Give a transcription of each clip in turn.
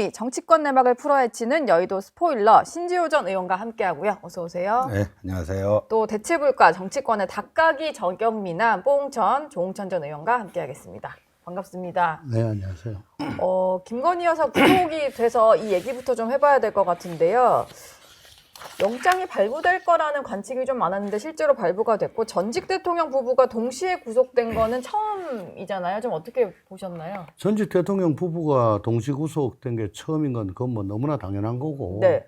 금요일 정치권 내막을 풀어헤치는 여의도 스포일러 신지호 전 의원과 함께하고요. 어서 오세요. 네, 안녕하세요. 또 대체불가 정치권의 닭가기 저격미남 뽕천 조홍천 전 의원과 함께하겠습니다. 반갑습니다. 네, 안녕하세요. 김건희 여사 구속이 돼서 이 얘기부터 좀 해봐야 될 것 같은데요. 영장이 발부될 거라는 관측이 좀 많았는데 실제로 발부가 됐고 전직 대통령 부부가 동시에 구속된 거는 처음이잖아요. 좀 어떻게 보셨나요? 전직 대통령 부부가 동시 구속된 게 처음인 건 그건 뭐 너무나 당연한 거고, 네.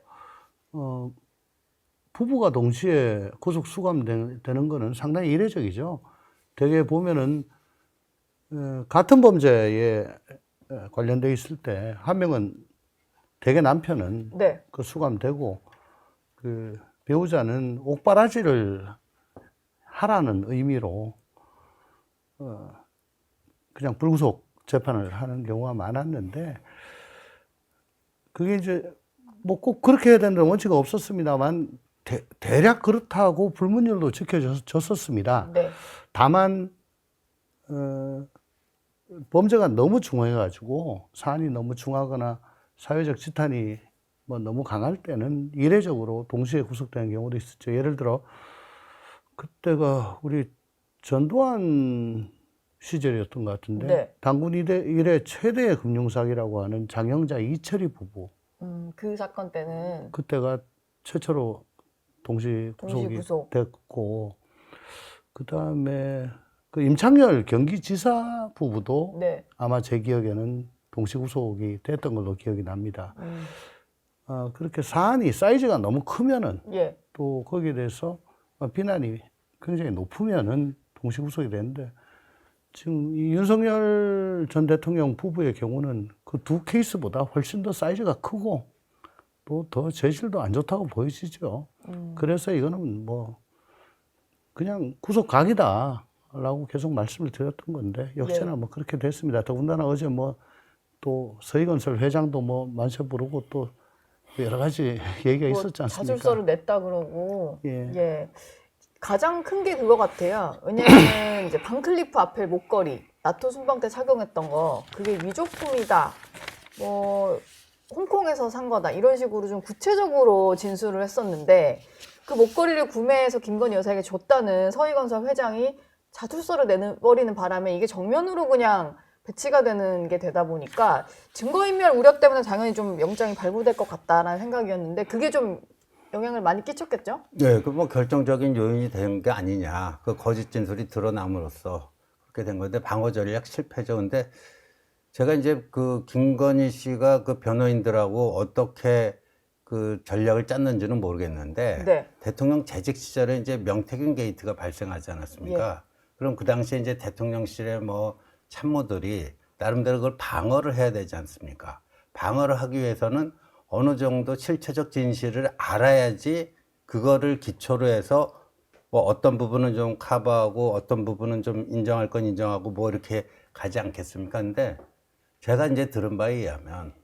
부부가 동시에 구속 수감되는 거는 상당히 이례적이죠. 대개 보면은 같은 범죄에 관련돼 있을 때 한 명은 대개 남편은 네. 그 수감되고 그 배우자는 옥바라지를 하라는 의미로 그냥 불구속 재판을 하는 경우가 많았는데, 그게 이제 뭐 꼭 그렇게 해야 된다는 원칙은 없었습니다만 대략 그렇다고 불문율도 지켜졌었습니다. 네. 다만 범죄가 너무 중요해가지고 사안이 너무 중하거나 사회적 지탄이 뭐 너무 강할 때는 이례적으로 동시에 구속되는 경우도 있었죠. 예를 들어 그때가 우리 전두환 시절이었던 것 같은데, 네. 당군 이래 최대의 금융사기라고 하는 장영자 이철희 부부, 그 사건 때는 그때가 최초로 동시 구속이 구속. 됐고, 그 다음에 그 임창열 경기지사 부부도 네. 아마 제 기억에는 동시 구속이 됐던 걸로 기억이 납니다. 그렇게 사안이 사이즈가 너무 크면은 예. 또 거기에 대해서 비난이 굉장히 높으면은 동시 구속이 되는데, 지금 이 윤석열 전 대통령 부부의 경우는 그 두 케이스보다 훨씬 더 사이즈가 크고 또 더 재질도 안 좋다고 보여지죠. 그래서 이거는 뭐 그냥 구속 각이다라고 계속 말씀을 드렸던 건데 역시나 예. 뭐 그렇게 됐습니다. 더군다나 어제 뭐 또 서희건설 회장도 뭐 만세 부르고 또 여러 가지 얘기가 뭐 있었지 않습니까? 자술서를 냈다 그러고. 예. 예. 가장 큰 게 그거 같아요. 왜냐면 이제 반클리프 앞에 목걸이 나토 순방 때 착용했던 거 그게 위조품이다. 뭐 홍콩에서 산 거다. 이런 식으로 좀 구체적으로 진술을 했었는데, 그 목걸이를 구매해서 김건희 여사에게 줬다는 서희건설 회장이 자술서를 내버리는 바람에 이게 정면으로 그냥 배치가 되는 게 되다 보니까 증거인멸 우려 때문에 당연히 좀 영장이 발부될 것 같다라는 생각이었는데, 그게 좀 영향을 많이 끼쳤겠죠? 네, 그 뭐 결정적인 요인이 된 게 아니냐. 그 거짓 진술이 드러남으로써 그렇게 된 건데 방어 전략 실패죠. 근데 제가 이제 그 김건희 씨가 그 변호인들하고 어떻게 그 전략을 짰는지는 모르겠는데, 네. 대통령 재직 시절에 이제 명태균 게이트가 발생하지 않았습니까? 그럼 그 당시에 이제 대통령실의 뭐 참모들이 나름대로 그걸 방어를 해야 되지 않습니까? 방어를 하기 위해서는 어느 정도 실체적 진실을 알아야지 그거를 기초로 해서 뭐 어떤 부분은 좀 커버하고 어떤 부분은 좀 인정할 건 인정하고 뭐 이렇게 가지 않겠습니까? 근데 제가 이제 들은 바에 의하면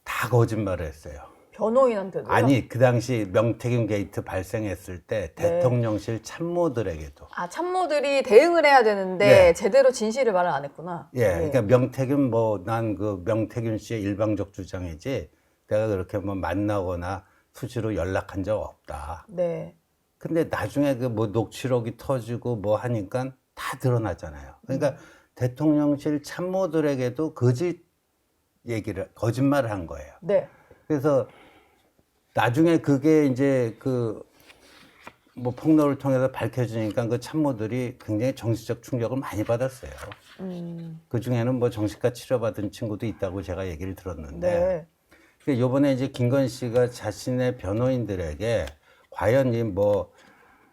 다 거짓말을 했어요. 변호인한테도요? 아니, 그 당시 명태균 게이트 발생했을 때 대통령실 참모들에게도. 참모들이 대응을 해야 되는데 네. 제대로 진실을 말을 안 했구나. 예, 그러니까 명태균 뭐 난 그 명태균 씨의 일방적 주장이지 내가 그렇게 뭐 만나거나 수시로 연락한 적 없다. 네. 근데 나중에 그 뭐 녹취록이 터지고 뭐 하니까 다 드러나잖아요. 그러니까 대통령실 참모들에게도 거짓말을 한 거예요. 네. 그래서 나중에 그게 이제 그 뭐 폭로를 통해서 밝혀지니까 그 참모들이 굉장히 정신적 충격을 많이 받았어요. 그 중에는 뭐 정신과 치료받은 친구도 있다고 제가 얘기를 들었는데, 네. 요번에 이제 김건희 씨가 자신의 변호인들에게 과연 이 뭐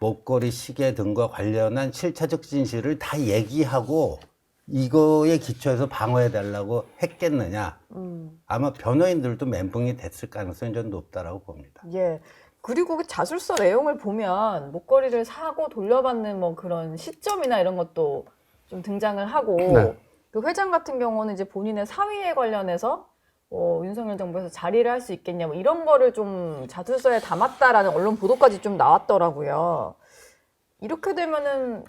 목걸이 시계 등과 관련한 실체적 진실을 다 얘기하고 이거에 기초해서 방어해달라고 했겠느냐. 아마 변호인들도 멘붕이 됐을 가능성이 좀 높다라고 봅니다. 예. 그리고 그 자술서 내용을 보면 목걸이를 사고 돌려받는 뭐 그런 시점이나 이런 것도 좀 등장을 하고, 네. 그 회장 같은 경우는 이제 본인의 사위에 관련해서 윤석열 정부에서 자리를 할 수 있겠냐 뭐 이런 거를 좀 자술서에 담았다라는 언론 보도까지 좀 나왔더라고요. 이렇게 되면은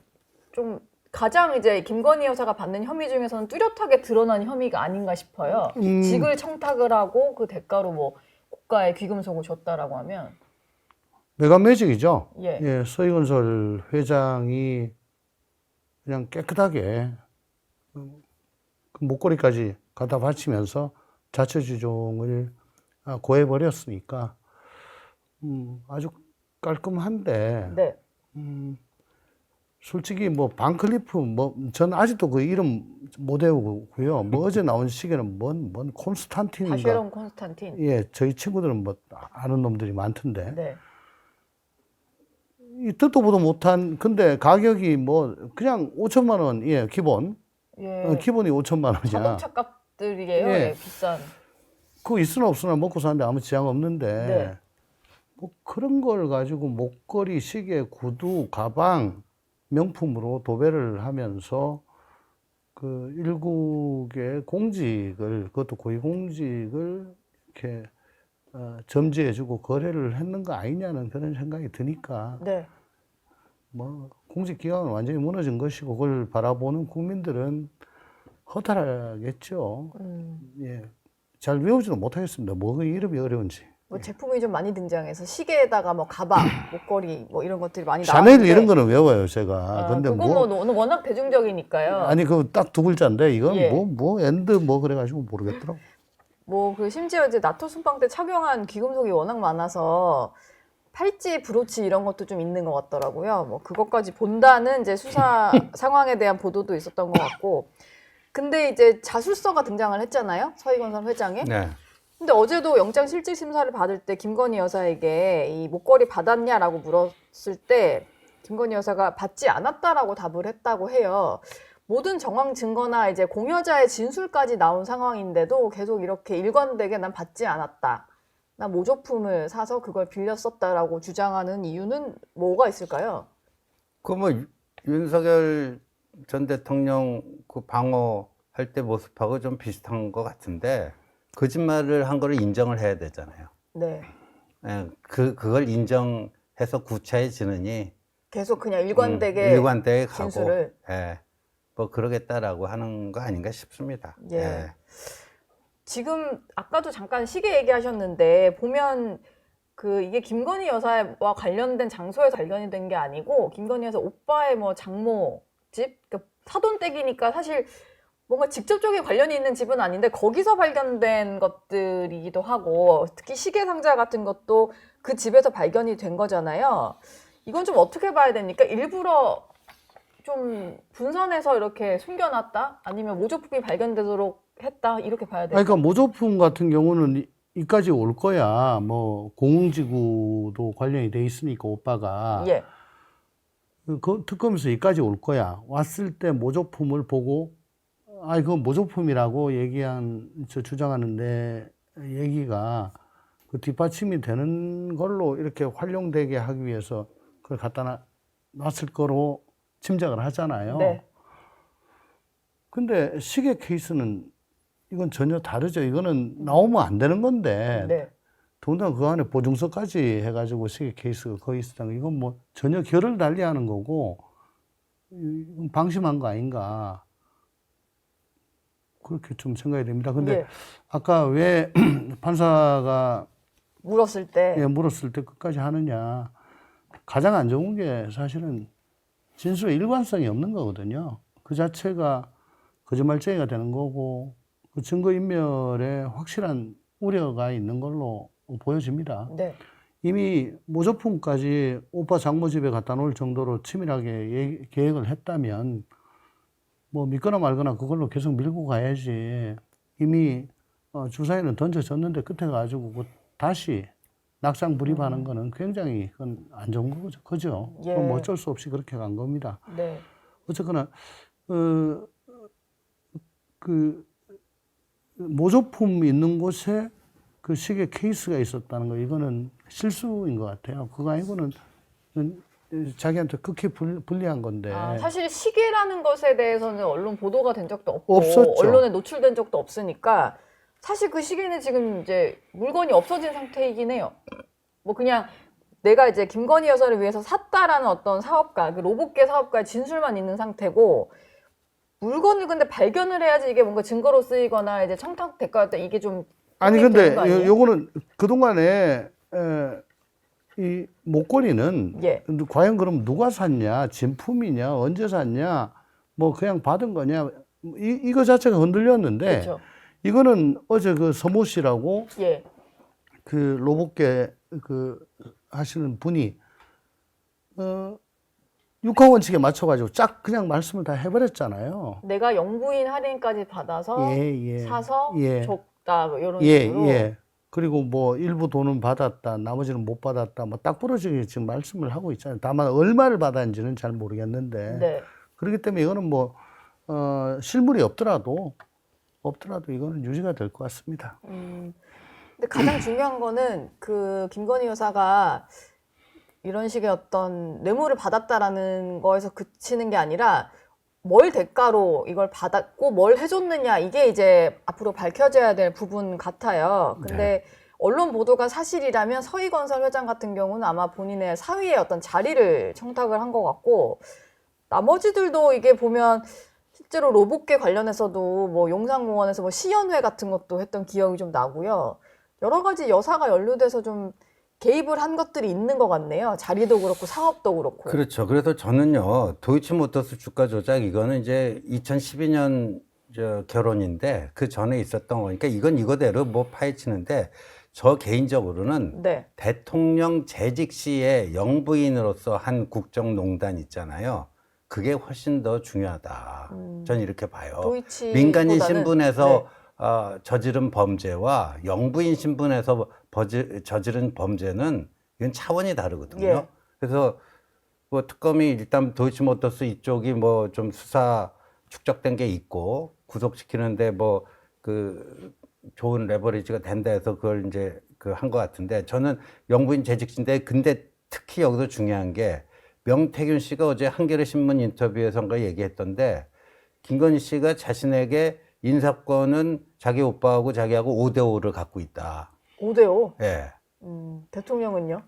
좀 가장 이제 김건희 여사가 받는 혐의 중에서는 뚜렷하게 드러난 혐의가 아닌가 싶어요. 직을 청탁을 하고 그 대가로 뭐 고가의 귀금속을 줬다라고 하면 메가매직이죠. 예. 예, 서희건설 회장이 그냥 깨끗하게 그 목걸이까지 갖다 바치면서 자초지종을 고해버렸으니까 아주 깔끔한데 네. 솔직히 뭐 반클리프 뭐 전 아직도 그 이름 못 외우고요. 뭐 어제 나온 시계는 뭔 콘스탄틴인가. 바쉐론 콘스탄틴. 예, 저희 친구들은 뭐 아는 놈들이 많던데. 네. 이 듣도 보도 못한 근데 가격이 뭐 그냥 5천만 원, 예, 기본. 예. 기본이 5천만 원이야. 자동차 값들이에요. 예. 예, 비싼. 그거 있으나 없으나 먹고 사는데 아무 지장 없는데 네. 뭐 그런 걸 가지고 목걸이, 시계, 구두, 가방 명품으로 도배를 하면서 그 일국의 공직을 그것도 고위공직을 이렇게 점지해주고 거래를 했는 거 아니냐는 그런 생각이 드니까 네. 뭐 공직기강은 완전히 무너진 것이고 그걸 바라보는 국민들은 허탈하겠죠. 예, 잘 외우지도 못하겠습니다. 뭐가 이름이 어려운지. 뭐 제품이 좀 많이 등장해서 시계에다가 뭐 가방, 목걸이 뭐 이런 것들이 많이 샤넬 나왔는데 이런 거는 외워요, 제가. 근데 그건 뭐 워낙 대중적이니까요. 아니 그 딱 두 글자인데 이건 예. 뭐 엔드 뭐 그래가지고 모르겠더라고. 뭐 그 심지어 이제 나토 순방 때 착용한 귀금속이 워낙 많아서 팔찌, 브로치 이런 것도 좀 있는 것 같더라고요. 뭐 그것까지 본다는 이제 수사 상황에 대한 보도도 있었던 것 같고. 근데 이제 자술서가 등장을 했잖아요. 서희건설 회장에. 네. 근데 어제도 영장실질심사를 받을 때 김건희 여사에게 이 목걸이 받았냐라고 물었을 때 김건희 여사가 받지 않았다라고 답을 했다고 해요. 모든 정황 증거나 이제 공여자의 진술까지 나온 상황인데도 계속 이렇게 일관되게 난 받지 않았다. 나 모조품을 사서 그걸 빌려 썼다라고 주장하는 이유는 뭐가 있을까요? 그 뭐 윤석열 전 대통령 그 방어할 때 모습하고 좀 비슷한 것 같은데 거짓말을 한 거를 인정을 해야 되잖아요. 네. 예, 그걸 인정해서 구차해지느니 계속 그냥 일관되게 일관되게 가고 진술을. 예, 뭐 그러겠다라고 하는 거 아닌가 싶습니다. 예. 지금 아까도 잠깐 시계 얘기하셨는데 보면 그 이게 김건희 여사와 관련된 장소에서 발견이 된 게 아니고 김건희 여사 오빠의 뭐 장모 집, 그러니까 사돈댁이니까 사실 뭔가 직접적인 관련이 있는 집은 아닌데 거기서 발견된 것들이기도 하고 특히 시계 상자 같은 것도 그 집에서 발견이 된 거잖아요. 이건 좀 어떻게 봐야 됩니까? 일부러 좀 분산해서 이렇게 숨겨놨다? 아니면 모조품이 발견되도록 했다? 이렇게 봐야 돼요. 그러니까 모조품 같은 경우는 이까지 올 거야. 뭐 공공지구도 관련이 돼 있으니까 오빠가 예. 그 특검에서 이까지 올 거야. 왔을 때 모조품을 보고 그건 모조품이라고 주장하는데 얘기가 그 뒷받침이 되는 걸로 이렇게 활용되게 하기 위해서 그걸 갖다 놨을 거로 짐작을 하잖아요. 네. 근데 시계 케이스는 이건 전혀 다르죠. 이거는 나오면 안 되는 건데 네. 더군다나 그 안에 보증서까지 해가지고 시계 케이스가 거의 있었다는 거 이건 뭐 전혀 결을 달리하는 거고 이건 방심한 거 아닌가 그렇게 좀 생각이 됩니다. 근데 예. 아까 왜 판사가 물었을 때. 물었을 때 끝까지 하느냐 가장 안 좋은 게 사실은 진술의 일관성이 없는 거거든요. 그 자체가 거짓말쟁이가 되는 거고 그 증거인멸에 확실한 우려가 있는 걸로 보여집니다. 네. 이미 모조품까지 오빠 장모 집에 갖다 놓을 정도로 치밀하게 계획을 했다면 뭐 믿거나 말거나 그걸로 계속 밀고 가야지. 이미 주사위는 던져졌는데 끝에 가지고 다시 낙상 불입하는 거는 굉장히 그건 안 좋은 거죠. 예. 그럼 어쩔 수 없이 그렇게 간 겁니다. 네. 어쨌거나 그 모조품 있는 곳에 그 시계 케이스가 있었다는 거 이거는 실수인 것 같아요. 그거 아니고는 자기한테 극히 불리한 건데. 사실 시계라는 것에 대해서는 언론 보도가 된 적도 없고 없었죠. 언론에 노출된 적도 없으니까 사실 그 시계는 지금 이제 물건이 없어진 상태이긴 해요. 뭐 그냥 내가 이제 김건희 여사를 위해서 샀다라는 어떤 사업가, 그 로봇계 사업가의 진술만 있는 상태고 물건을 근데 발견을 해야지 이게 뭔가 증거로 쓰이거나 이제 청탁 대가였다 이게 좀 아니 확인이 근데 되는 거 아니에요? 요거는 그동안에 이 목걸이는 예. 과연 그럼 누가 샀냐, 진품이냐, 언제 샀냐, 뭐 그냥 받은 거냐, 이거 자체가 흔들렸는데 그렇죠. 이거는 어제 그 서모 씨라고 예. 그 로봇계 그 하시는 분이 육하 원칙에 맞춰가지고 쫙 그냥 말씀을 다 해버렸잖아요. 내가 영부인 할인까지 받아서 예. 사서 예. 줬다 뭐 이런 예, 식으로. 예. 그리고 뭐 일부 돈은 받았다, 나머지는 못 받았다, 뭐 딱 부러지게 지금 말씀을 하고 있잖아요. 다만 얼마를 받았는지는 잘 모르겠는데 네. 그렇기 때문에 이거는 뭐 실물이 없더라도 이거는 유지가 될 것 같습니다. 근데 가장 중요한 거는 그 김건희 여사가 이런 식의 어떤 뇌물을 받았다라는 거에서 그치는 게 아니라 뭘 대가로 이걸 받았고 뭘 해줬느냐 이게 이제 앞으로 밝혀져야 될 부분 같아요. 근데 언론 보도가 사실이라면 서희건설 회장 같은 경우는 아마 본인의 사위의 어떤 자리를 청탁을 한 것 같고 나머지들도 이게 보면 실제로 로봇계 관련해서도 뭐 용산공원에서 뭐 시연회 같은 것도 했던 기억이 좀 나고요. 여러 가지 여사가 연루돼서 좀 개입을 한 것들이 있는 것 같네요. 자리도 그렇고 사업도 그렇고. 그렇죠. 그래서 저는요, 도이치모터스 주가 조작 이거는 이제 2012년 결혼인데 그 전에 있었던 거니까 이건 이거대로 뭐 파헤치는데 저 개인적으로는 네. 대통령 재직 시에 영부인으로서 한 국정농단 있잖아요. 그게 훨씬 더 중요하다. 전 이렇게 봐요. 도이치보다는- 민간인 신분에서 네. 저지른 범죄와 영부인 신분에서 저지른 범죄는 이건 차원이 다르거든요. 예. 그래서 뭐 특검이 일단 도이치모터스 이쪽이 뭐 좀 수사 축적된 게 있고 구속시키는데 뭐 그 좋은 레버리지가 된다 해서 그걸 이제 그 한 것 같은데 저는 영부인 재직시인데 근데 특히 여기서 중요한 게 명태균 씨가 어제 한겨레 신문 인터뷰에선가 얘기했던데 김건희 씨가 자신에게 인사권은 자기 오빠하고 자기하고 5대5를 갖고 있다. 5대5. 예. 대통령은요?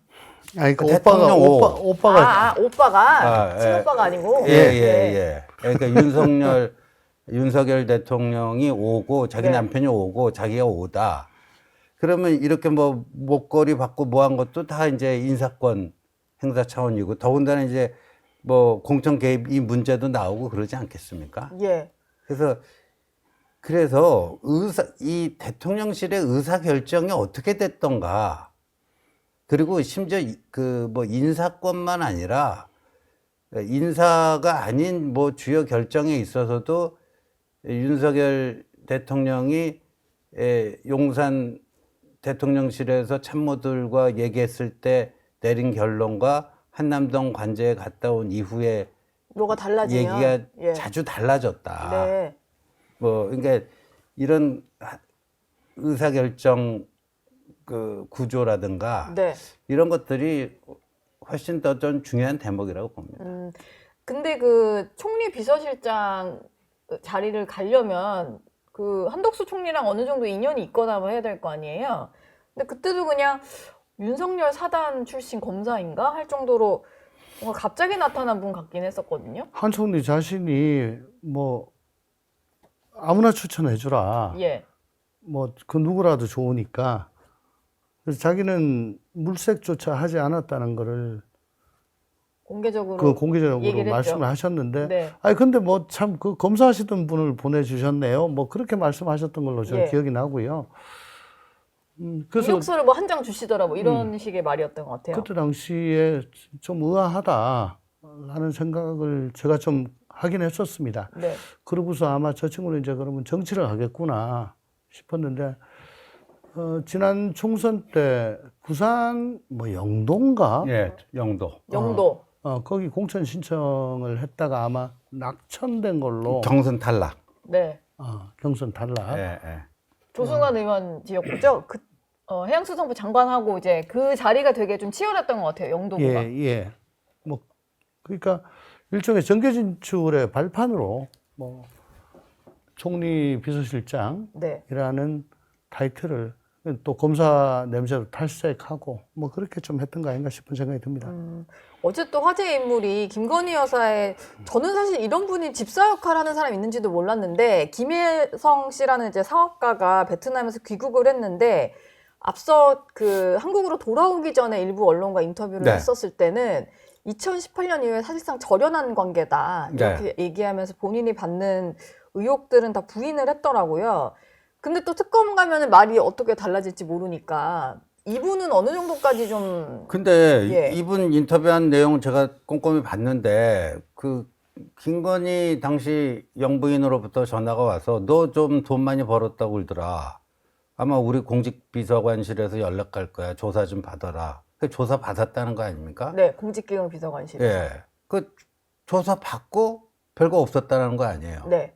아니 그 대통령 오빠가 오빠가 예. 친오빠가 아니고. 예. 그러니까 윤석열 대통령이 5고 자기 네. 남편이 5고 자기가 5다. 그러면 이렇게 뭐 목걸이 받고 뭐 한 것도 다 이제 인사권 행사 차원이고 더군다나 이제 뭐 공천 개입 이 문제도 나오고 그러지 않겠습니까? 예. 그래서 이 대통령실의 의사 결정이 어떻게 됐던가. 그리고 심지어 그 뭐 인사권만 아니라 인사가 아닌 뭐 주요 결정에 있어서도 윤석열 대통령이 용산 대통령실에서 참모들과 얘기했을 때 내린 결론과 한남동 관제에 갔다 온 이후에 뭐가 달라지면 얘기가 예. 자주 달라졌다. 네. 뭐 그러니까 이런 의사결정 그 구조라든가 네. 이런 것들이 훨씬 더 좀 중요한 대목이라고 봅니다. 근데 그 총리 비서실장 자리를 가려면 그 한덕수 총리랑 어느 정도 인연이 있거나 뭐 해야 될 거 아니에요. 근데 그때도 그냥 윤석열 사단 출신 검사인가 할 정도로 뭔가 갑자기 나타난 분 같긴 했었거든요. 한 총리 자신이 뭐 아무나 추천해주라. 예. 뭐 그 누구라도 좋으니까. 그래서 자기는 물색조차 하지 않았다는 거를 공개적으로 그 공개적으로 얘기를 말씀을 했죠. 하셨는데, 네. 아니 근데 뭐 참 그 검사하시던 분을 보내주셨네요. 뭐 그렇게 말씀하셨던 걸로 저는 예. 기억이 나고요. 그래서 이력서를 뭐 한 장 주시더라 뭐 이런 식의 말이었던 것 같아요. 그때 당시에 좀 의아하다라는 생각을 제가 좀 하긴 했었습니다. 네. 그러고서 아마 저 친구는 이제 그러면 정치를 하겠구나 싶었는데, 지난 총선 때 부산 뭐 영도인가? 예, 영도. 영도. 거기 공천 신청을 했다가 아마 낙천된 걸로 경선 탈락. 네. 경선 탈락. 예. 조승환 의원 지역구죠. 그 해양수산부 장관하고 이제 그 자리가 되게 좀 치열했던 것 같아요. 영도구가. 예. 뭐 그러니까 일종의 정계 진출의 발판으로 뭐 총리 비서실장이라는 네. 타이틀을 또 검사 냄새도 탈색하고 뭐 그렇게 좀 했던 거 아닌가 싶은 생각이 듭니다. 어제 또 화제의 인물이 김건희 여사의 저는 사실 이런 분이 집사 역할을 하는 사람이 있는지도 몰랐는데 김혜성 씨라는 이제 사업가가 베트남에서 귀국을 했는데 앞서 그 한국으로 돌아오기 전에 일부 언론과 인터뷰를 네. 했었을 때는 2018년 이후에 사실상 절연한 관계다 이렇게 얘기하면서 본인이 받는 의혹들은 다 부인을 했더라고요. 근데 또 특검 가면은 말이 어떻게 달라질지 모르니까 이분은 어느 정도까지 좀 근데 예. 이분 인터뷰한 내용 제가 꼼꼼히 봤는데 그 김건희 당시 영부인으로부터 전화가 와서 너 좀 돈 많이 벌었다고 그러더라. 아마 우리 공직비서관실에서 연락 갈 거야. 조사 좀 받아라. 그 조사 받았다는 거 아닙니까? 네, 공직기강 비서관실. 예. 그 조사 받고 별거 없었다는 거 아니에요. 네.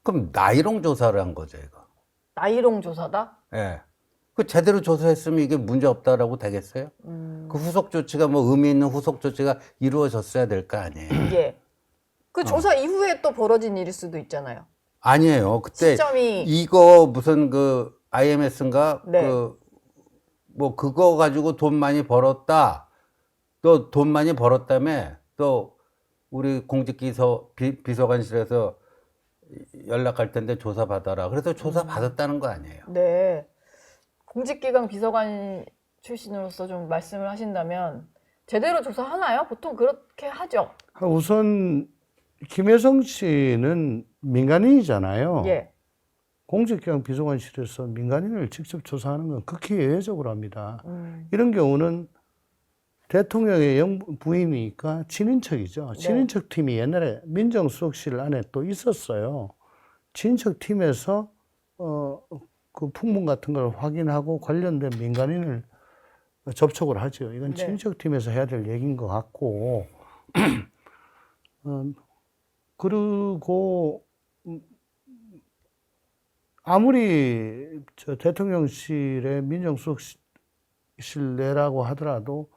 그럼 나이롱 조사를 한 거죠, 이거. 나이롱 조사다? 예. 그 제대로 조사했으면 이게 문제 없다라고 되겠어요? 그 후속 조치가 뭐 의미 있는 후속 조치가 이루어졌어야 될 거 아니에요? 예. 그 조사 이후에 또 벌어진 일일 수도 있잖아요. 아니에요. 그때 시점이 이거 무슨 그 IMS인가 네. 그 뭐 그거 가지고 돈 많이 벌었다. 또 돈 많이 벌었다며 또 우리 비서관실에서 연락할 텐데 조사 받아라. 그래서 조사 받았다는 거 아니에요. 네. 공직기강 비서관 출신으로서 좀 말씀을 하신다면 제대로 조사하나요? 보통 그렇게 하죠. 우선 김혜성 씨는 민간인이잖아요. 예. 공직기강 비서관실에서 민간인을 직접 조사하는 건 극히 예외적으로 합니다. 이런 경우는 대통령의 부인이니까 친인척이죠. 네. 친인척 팀이 옛날에 민정수석실 안에 또 있었어요. 친인척 팀에서 그 풍문 같은 걸 확인하고 관련된 민간인을 접촉을 하죠. 이건 네. 친인척 팀에서 해야 될 얘기인 것 같고, 그리고 아무리 저 대통령실의 민정수석실 내라고 하더라도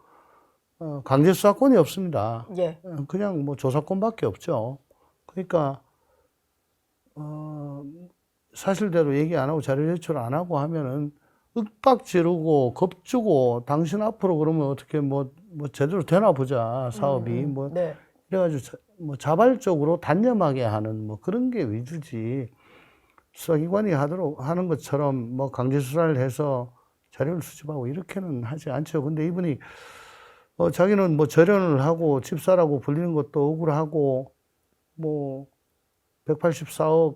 강제 수사권이 없습니다. 예. 그냥 뭐 조사권밖에 없죠. 그러니까 사실대로 얘기 안 하고 자료 제출 안 하고 하면은 윽박 지르고 겁주고 당신 앞으로 그러면 어떻게 뭐 제대로 되나 보자 사업이 뭐 네. 이래가지고 뭐 자발적으로 단념하게 하는 뭐 그런 게 위주지. 수사기관이 하는 것처럼 뭐 강제 수사를 해서 자료를 수집하고 이렇게는 하지 않죠. 근데 이분이 자기는 뭐 절연을 하고 집사라고 불리는 것도 억울하고 뭐 184억에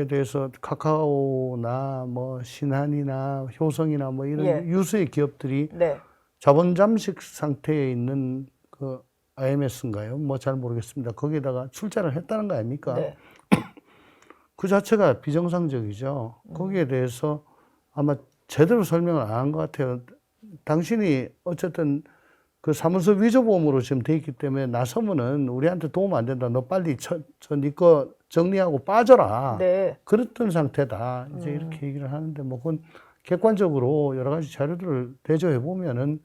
대해서 카카오나 뭐 신한이나 효성이나 뭐 이런 예. 유수의 기업들이 네. 자본 잠식 상태에 있는 그 IMS인가요? 뭐 잘 모르겠습니다. 거기에다가 출자를 했다는 거 아닙니까? 네. 그 자체가 비정상적이죠. 거기에 대해서 아마 제대로 설명을 안 한 것 같아요. 당신이 어쨌든 그 사무소 위조보험으로 지금 돼 있기 때문에 나서면은 우리한테 도움 안 된다. 너 빨리 네 거 정리하고 빠져라. 네. 그랬던 상태다. 이제 이렇게 얘기를 하는데 뭐 그건 객관적으로 여러 가지 자료들을 대조해 보면은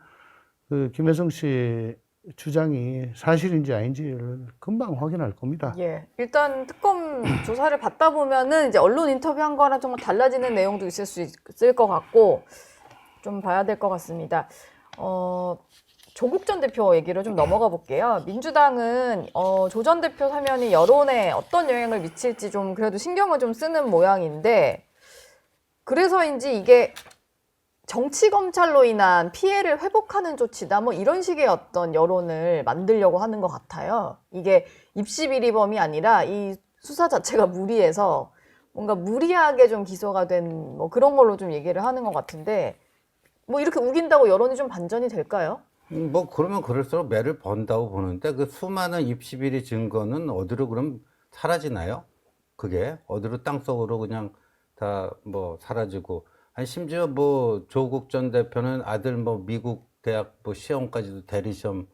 그 김혜성 씨 주장이 사실인지 아닌지를 금방 확인할 겁니다. 예. 일단 특검 조사를 받다 보면은 이제 언론 인터뷰한 거랑 좀 달라지는 내용도 있을 수 있을 것 같고 좀 봐야 될 것 같습니다. 조국 전 대표 얘기를 좀 넘어가 볼게요. 민주당은 조 전 대표 사면이 여론에 어떤 영향을 미칠지 좀 그래도 신경을 좀 쓰는 모양인데 그래서인지 이게 정치 검찰로 인한 피해를 회복하는 조치다 뭐 이런 식의 어떤 여론을 만들려고 하는 것 같아요. 이게 입시 비리범이 아니라 이 수사 자체가 무리해서 뭔가 무리하게 좀 기소가 된 뭐 그런 걸로 좀 얘기를 하는 것 같은데 뭐 이렇게 우긴다고 여론이 좀 반전이 될까요? 뭐 그러면 그럴수록 매를 번다고 보는데 그 수많은 입시 비리 증거는 어디로 그럼 사라지나요? 그게 어디로 땅속으로 그냥 다 뭐 사라지고 아니 심지어 뭐 조국 전 대표는 아들 뭐 미국 대학 뭐 시험까지도 대리시험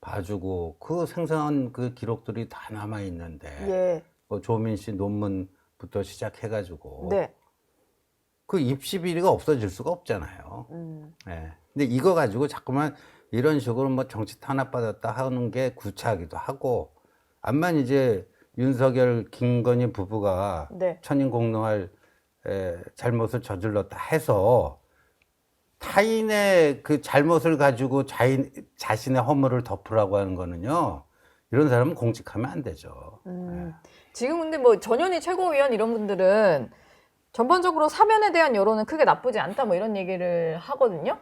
봐주고 그 생생한 그 기록들이 다 남아 있는데 예. 뭐 조민 씨 논문부터 시작해가지고 네. 그 입시 비리가 없어질 수가 없잖아요. 예. 근데 이거 가지고 자꾸만 이런 식으로 뭐 정치 탄압받았다 하는 게 구차하기도 하고 암만 이제 윤석열 김건희 부부가 네. 천인공노할 잘못을 저질렀다 해서 타인의 그 잘못을 가지고 자신의 허물을 덮으라고 하는 거는요. 이런 사람은 공직하면 안 되죠. 지금 근데 뭐 전현희 최고위원 이런 분들은 전반적으로 사면에 대한 여론은 크게 나쁘지 않다 뭐 이런 얘기를 하거든요.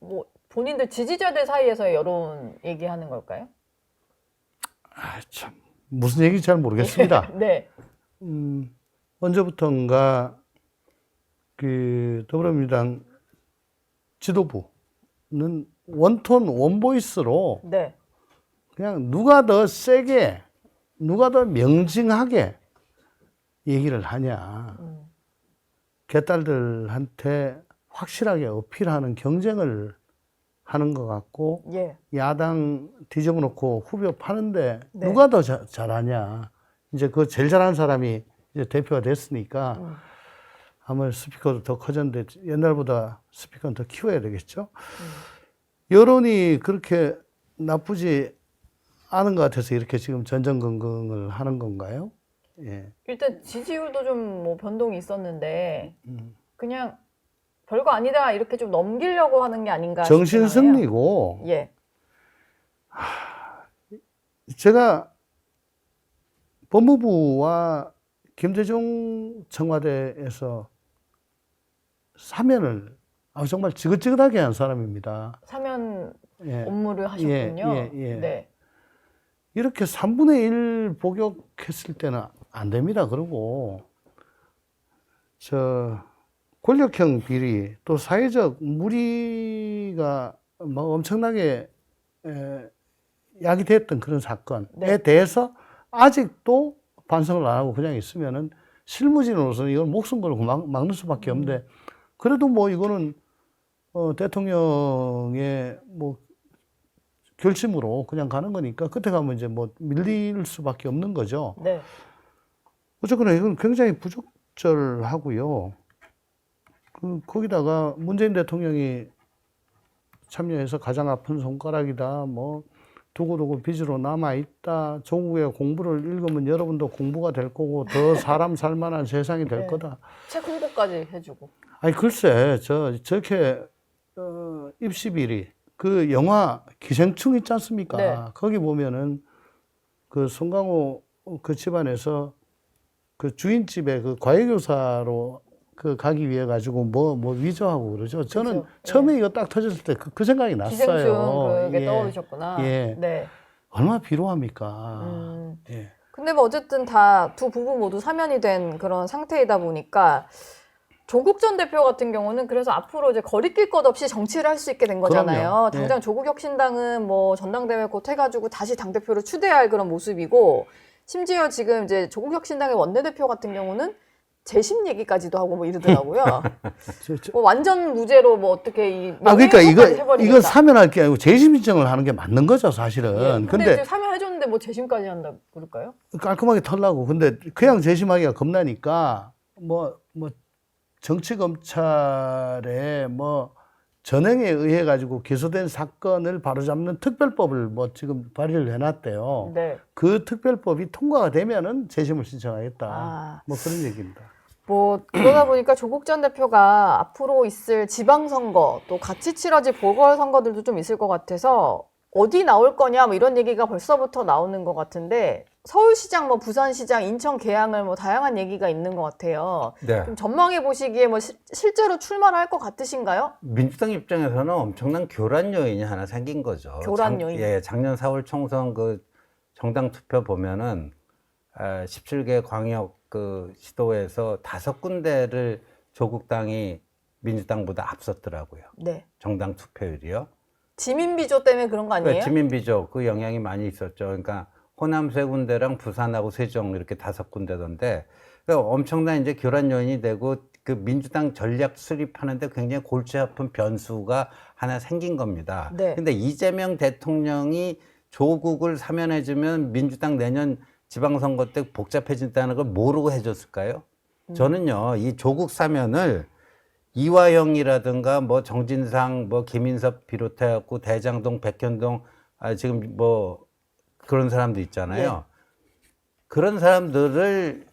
뭐 본인들 지지자들 사이에서의 여론 얘기하는 걸까요? 아, 참 무슨 얘기인지 잘 모르겠습니다. 네. 언제부턴가 그 더불어민주당 지도부는 원톤 원보이스로 네. 그냥 누가 더 세게, 누가 더 명징하게 얘기를 하냐. 개딸들한테 확실하게 어필하는 경쟁을 하는 것 같고, 예. 야당 뒤집어 놓고 후벼 파는데 네. 누가 더 잘하냐. 이제 그 제일 잘하는 사람이 이제 대표가 됐으니까 아마 스피커도 더 커졌는데 옛날보다 스피커는 더 키워야 되겠죠. 여론이 그렇게 나쁘지 않은 것 같아서 이렇게 지금 전전긍긍을 하는 건가요? 예. 일단 지지율도 좀 뭐 변동이 있었는데 그냥 별거 아니다 이렇게 좀 넘기려고 하는 게 아닌가 정신 싶긴 하네요. 승리고 예. 제가 법무부와 김대중 청와대에서 사면을 정말 지긋지긋하게 한 사람입니다. 사면 예. 업무를 하셨군요. 예. 네. 이렇게 3분의 1 복역했을 때는 안 됩니다. 그리고 권력형 비리 또 사회적 무리가 뭐 엄청나게 야기됐던 그런 사건에 네. 대해서 아직도 반성을 안 하고 그냥 있으면은 실무진으로서는 이걸 목숨 걸고 막는 수밖에 없는데 그래도 뭐 이거는 대통령의 뭐 결심으로 그냥 가는 거니까 끝에 가면 이제 뭐 밀릴 수밖에 없는 거죠. 네. 어쨌거나 이건 굉장히 부적절하고요. 거기다가 문재인 대통령이 참여해서 가장 아픈 손가락이다. 뭐 두고두고 빚으로 남아있다. 조국의 공부를 읽으면 여러분도 공부가 될 거고 더 사람 살만한 세상이 될 네. 거다. 책 홍보까지 해주고. 아니 글쎄 저렇게 입시 비리 그 영화 기생충 있지 않습니까? 네. 거기 보면은 그 송강호 그 집안에서 그 주인집에 그 과외교사로 그 가기 위해 가지고 뭐 위조하고 그러죠. 저는 그쵸. 처음에 이거 딱 터졌을 때 그 생각이 났어요. 기생충 그게 예. 떠오르셨구나. 예. 네. 얼마나 비루합니까? 예. 근데 뭐 어쨌든 다 두 부부 모두 사면이 된 그런 상태이다 보니까 조국 전 대표 같은 경우는 그래서 앞으로 이제 거리낄 것 없이 정치를 할 수 있게 된 거잖아요. 그럼요. 당장 예. 조국혁신당은 뭐 전당대회 곧 해가지고 다시 당대표를 추대할 그런 모습이고 심지어 지금 이제 조국혁신당의 원내대표 같은 경우는 재심 얘기까지도 하고 뭐 이러더라고요. 뭐 완전 무죄로 뭐 어떻게 이 그러니까 해버리겠다. 이거 사면할 게 아니고 재심 신청을 하는 게 맞는 거죠, 사실은. 예. 근데 근데 이제 사면해줬는데 뭐 재심까지 한다 그럴까요? 깔끔하게 털라고. 근데 그냥 재심하기가 겁나니까 뭐 정치 검찰의 뭐 전행에 의해 가지고 기소된 사건을 바로잡는 특별법을 뭐 지금 발의를 해놨대요. 네. 그 특별법이 통과가 되면은 재심을 신청하겠다. 아. 뭐 그런 얘기입니다. 뭐 그러다 보니까 조국 전 대표가 앞으로 있을 지방선거 또 같이 치러질 보궐선거들도 좀 있을 것 같아서 어디 나올 거냐 뭐 이런 얘기가 벌써부터 나오는 것 같은데 서울시장, 뭐 부산시장, 인천 계양을 뭐 다양한 얘기가 있는 것 같아요. 네. 좀 전망해 보시기에 뭐 실제로 출마를 할 것 같으신가요? 민주당 입장에서는 엄청난 교란 요인이 하나 생긴 거죠. 교란 요인? 작년 4월 총선 그 정당 투표 보면은 17개 광역 그 시도에서 5군데를 조국당이 민주당보다 앞섰더라고요. 네. 정당 투표율이요. 지민비조 때문에 그런 거 아니에요? 그러니까 지민비조 그 영향이 많이 있었죠. 그러니까 호남 3군데랑 부산하고 세종 이렇게 5군데던데 그러니까 엄청난 이제 교란 요인이 되고 그 민주당 전략 수립하는데 굉장히 골치 아픈 변수가 하나 생긴 겁니다. 네. 근데 이재명 대통령이 조국을 사면해주면 민주당 내년 지방선거 때 복잡해진다는 걸 모르고 해줬을까요? 저는요, 이 조국 사면을 이화영이라든가 뭐 정진상, 뭐 김인섭 비롯해갖고 대장동, 백현동, 지금 뭐 그런 사람도 있잖아요. 예. 그런 사람들을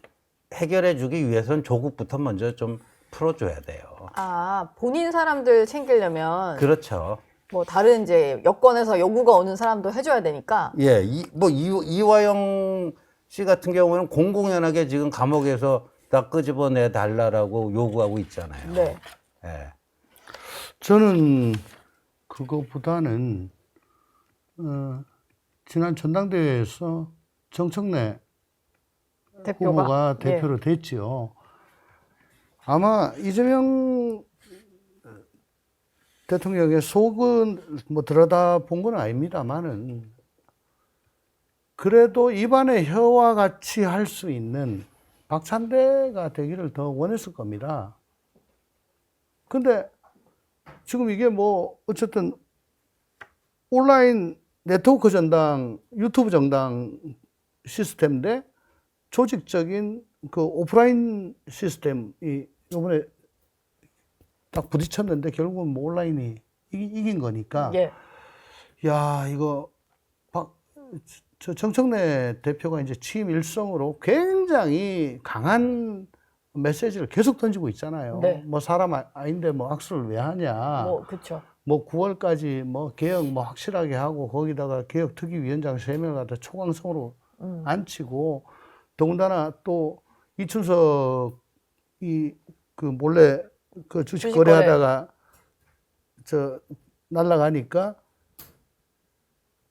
해결해주기 위해서는 조국부터 먼저 좀 풀어줘야 돼요. 아, 본인 사람들 챙기려면 그렇죠. 뭐 다른 이제 여권에서 요구가 오는 사람도 해줘야 되니까. 예, 이화영 씨 같은 경우는 공공연하게 지금 감옥에서 다 끄집어내 달라라고 요구하고 있잖아요. 네. 예. 저는 그거보다는 지난 전당대회에서 정청래 후보가 예. 대표로 됐지요. 아마 이재명 대통령의 속은 뭐 들여다본 건 아닙니다만은 그래도 입안의 혀와 같이 할 수 있는 박찬대가 되기를 더 원했을 겁니다. 근데 지금 이게 뭐 어쨌든 온라인 네트워크 정당, 유튜브 정당 시스템인데 조직적인 그 오프라인 시스템이 이번에 딱 부딪혔는데 결국은 뭐 온라인이 이긴 거니까. 예. 야, 이거 저 정청래 대표가 이제 취임 일성으로 굉장히 강한 메시지를 계속 던지고 있잖아요. 네. 뭐 사람 아닌데 뭐 악수를 왜 하냐. 뭐 그렇죠. 뭐 9월까지 뭐 개혁 뭐 확실하게 하고 거기다가 개혁특위위원장 3명을 갖다 초강성으로 앉히고 더군다나 또 이춘석이 그 몰래 그 주식 거래하다가 저 날라가니까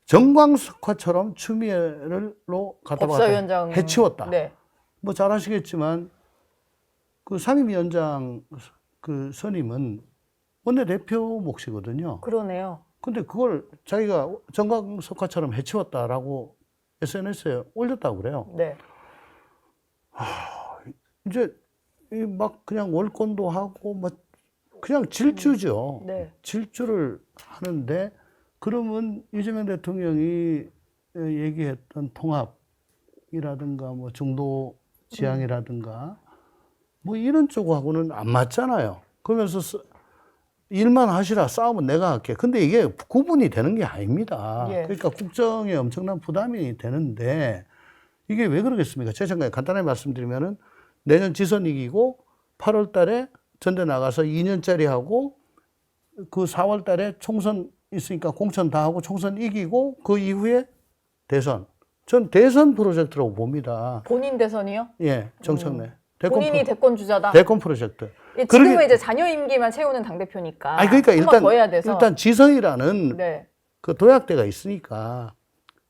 정광석화처럼 추미애를로 갖다 법사위원장 해치웠다. 네. 뭐 잘 아시겠지만 그 상임위원장 그 선임은 원내대표 몫이거든요. 그러네요. 근데 그걸 자기가 정광석화처럼 해치웠다라고 SNS에 올렸다고 그래요. 네. 이제 막 그냥 월권도 하고 뭐 그냥 질주죠. 네. 질주를 하는데 그러면 이재명 대통령이 얘기했던 통합이라든가 뭐 중도 지향이라든가 뭐 이런 쪽하고는 안 맞잖아요. 그러면서 일만 하시라 싸움은 내가 할게. 근데 이게 구분이 되는 게 아닙니다. 예. 그러니까 국정에 엄청난 부담이 되는데 이게 왜 그러겠습니까? 제 생각에 간단하게 말씀드리면은 내년 지선 이기고 8월 달에 전대 나가서 2년짜리 하고 그 4월 달에 총선 있으니까 공천 다 하고 총선 이기고 그 이후에 대선. 전 대선 프로젝트라고 봅니다. 본인 대선이요? 예, 정청래. 본인이 대권 주자다. 대권 프로젝트. 예, 지금은 이제 자녀 임기만 채우는 당 대표니까. 아니 그러니까 한 번 더 해야 돼서. 일단 지선이라는 네. 그 도약대가 있으니까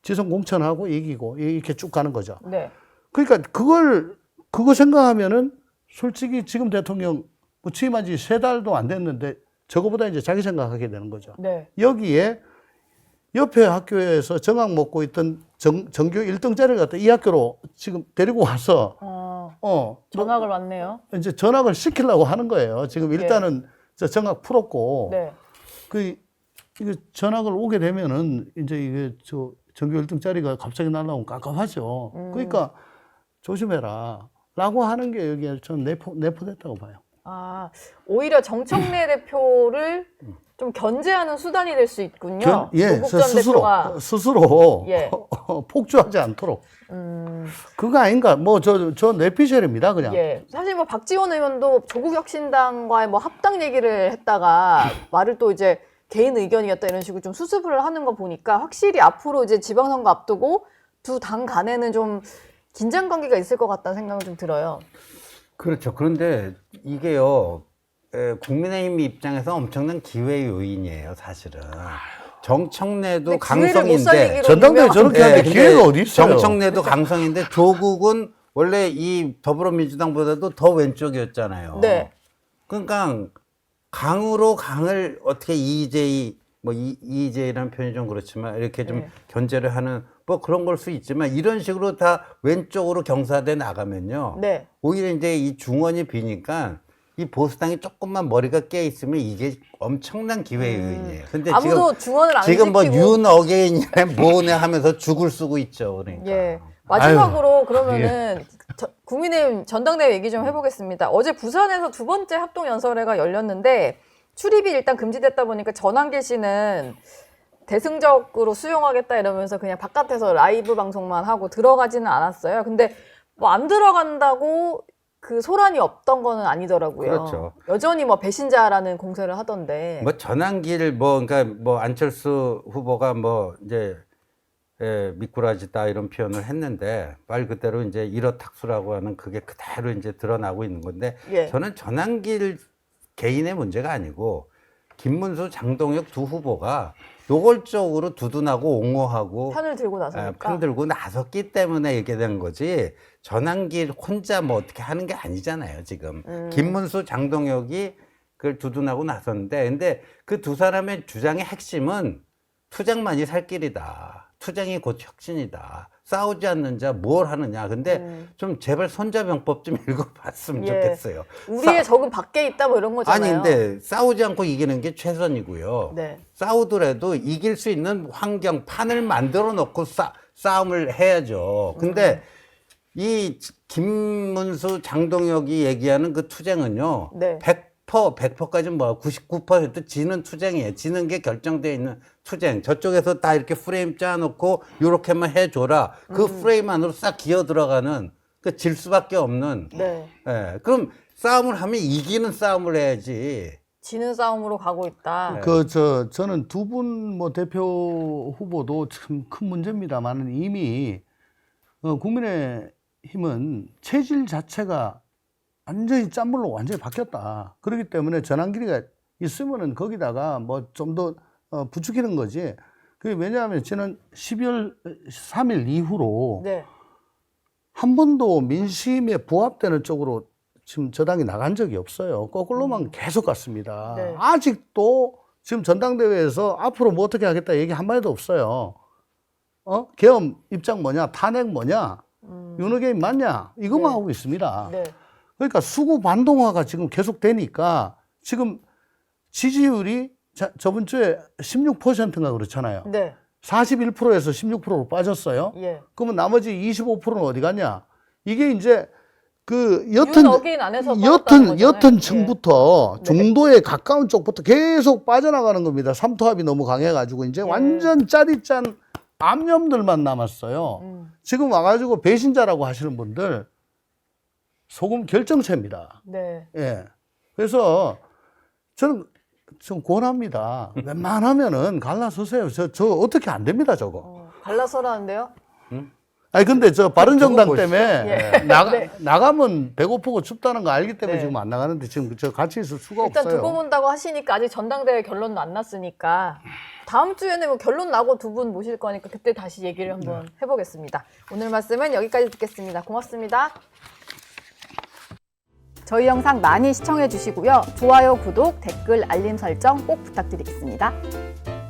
지선 공천하고 이기고 이렇게 쭉 가는 거죠. 네. 그러니까 그거 생각하면은 솔직히 지금 대통령 뭐 취임한 지 3달도 안 됐는데 저거보다 이제 자기 생각하게 되는 거죠. 네. 여기에 옆에 학교에서 정학 먹고 있던 전교 1등짜리를 갖다 이 학교로 지금 데리고 와서 전학을 왔네요. 이제 전학을 시키려고 하는 거예요. 지금 일단은 저 정학 풀었고 네. 이게 전학을 오게 되면은 이제 이게 저 전교 1등짜리가 갑자기 날라오면 깝깝하죠. 그러니까 조심해라. 라고 하는 게 여기에 전 내포됐다고 봐요. 아, 오히려 정청래 대표를 좀 견제하는 수단이 될 수 있군요. 예, 조국 전 대표가. 스스로 예. 폭주하지 않도록. 그거 아닌가? 뭐 저 뇌피셜입니다, 그냥. 예. 사실 뭐 박지원 의원도 조국혁신당과의 뭐 합당 얘기를 했다가 말을 또 이제 개인 의견이었다 이런 식으로 좀 수습을 하는 거 보니까 확실히 앞으로 이제 지방선거 앞두고 두 당 간에는 좀 긴장 관계가 있을 것 같다는 생각은 좀 들어요. 그렇죠. 그런데 이게요, 국민의힘 입장에서 엄청난 기회 요인이에요, 사실은. 정청래도 강성인데 전당대회 저렇게 하는데 기회가 어디 있어요? 정청래도 강성인데 조국은 원래 이 더불어민주당보다도 더 왼쪽이었잖아요. 네. 그러니까 강으로 강을 어떻게 이재이라는 표현이 좀 그렇지만 이렇게 좀 견제를 하는 뭐 그런 걸 수 있지만 이런 식으로 다 왼쪽으로 경사돼 나가면요. 네. 오히려 이제 이 중원이 비니까 이 보수당이 조금만 머리가 깨 있으면 이게 엄청난 기회 요인이에요. 근데 아무도 중원을 안 지금 뭐 지키고. 윤어게인이네 뭐네 하면서 죽을 쓰고 있죠. 그러니까. 예. 마지막으로 그러면은 국민의힘 전당대회 얘기 좀 해보겠습니다. 어제 부산에서 두 번째 합동연설회가 열렸는데 출입이 일단 금지됐다 보니까 전한길 씨는 대승적으로 수용하겠다 이러면서 그냥 바깥에서 라이브 방송만 하고 들어가지는 않았어요. 근데 뭐 안 들어간다고 그 소란이 없던 거는 아니더라고요. 그렇죠. 여전히 뭐 배신자라는 공세를 하던데. 뭐 전환길 그러니까 뭐 안철수 후보가 뭐 이제 미꾸라지다 이런 표현을 했는데 말 그대로 이제 일어탁수라고 하는 그게 그대로 이제 드러나고 있는 건데 예. 저는 전환길 개인의 문제가 아니고 김문수, 장동혁 두 후보가 노골적으로 두둔하고 옹호하고 편을 들고 나서니까. 편 들고 나섰기 때문에 이렇게 된 거지 전환길 혼자 뭐 어떻게 하는 게 아니잖아요 지금. 김문수, 장동혁이 그걸 두둔하고 나섰는데 근데 그 두 사람의 주장의 핵심은 투쟁만이 살 길이다. 투쟁이 곧 혁신이다. 싸우지 않는 자 뭘 하느냐. 근데 좀 제발 손자병법 좀 읽어봤으면 예. 좋겠어요. 우리의 적은 밖에 있다 뭐 이런 거잖아요. 아닌데 싸우지 않고 이기는 게 최선이고요. 네. 싸우더라도 이길 수 있는 환경, 판을 만들어 놓고 싸움을 해야죠. 근데 이 김문수, 장동혁이 얘기하는 그 투쟁은요. 네. 100%까지는 뭐야 99% 지는 투쟁이에요. 지는 게 결정되어 있는 투쟁. 저쪽에서 다 이렇게 프레임 짜놓고 요렇게만 해줘라. 그 프레임 안으로 싹 기어 들어가는 그 질 수밖에 없는. 네. 예. 그럼 싸움을 하면 이기는 싸움을 해야지. 지는 싸움으로 가고 있다. 저는 두 분 뭐 대표 후보도 참 큰 문제입니다만은 이미 국민의힘은 체질 자체가 완전히 짠물로 완전히 바뀌었다. 그렇기 때문에 전환길이가 있으면은 거기다가 뭐 좀 더 부추기는 거지. 그게 왜냐하면 지난 12월 3일 이후로 네. 한 번도 민심에 부합되는 쪽으로 지금 저당이 나간 적이 없어요. 거꾸로만 계속 갔습니다. 네. 아직도 지금 전당대회에서 앞으로 뭐 어떻게 하겠다 얘기 한마디도 없어요. 계엄 입장 뭐냐, 탄핵 뭐냐, 윤호개인 맞냐, 이것만 네. 하고 있습니다. 네. 그러니까 수구 반동화가 지금 계속 되니까 지금 지지율이 저번 주에 16%인가 그렇잖아요. 네. 41%에서 16%로 빠졌어요. 예. 그러면 나머지 25%는 어디 갔냐? 이게 이제 그 윤어게인 안에서 빠졌다는 거잖아요. 옅은 층부터 네. 중도에 가까운 쪽부터 계속 빠져나가는 겁니다. 삼투압이 너무 강해가지고 이제 완전 짜릿짠 암염들만 남았어요. 지금 와가지고 배신자라고 하시는 분들 소금 결정체입니다. 네. 예. 그래서 저는 좀 권합니다. 웬만하면은 갈라서세요. 저 어떻게 안 됩니다, 저거. 갈라서라는데요? 아니, 근데 저 바른정당 두고 때문에 예. 나가면 배고프고 춥다는 거 알기 때문에 네. 지금 안 나가는데 지금 저 같이 있을 수가 일단 없어요. 두고 본다고 하시니까 아직 전당대회 결론도 안 났으니까 다음 주에는 뭐 결론 나고 두 분 모실 거니까 그때 다시 얘기를 한번 해보겠습니다. 오늘 말씀은 여기까지 듣겠습니다. 고맙습니다. 저희 영상 많이 시청해 주시고요. 좋아요, 구독, 댓글, 알림 설정 꼭 부탁드리겠습니다.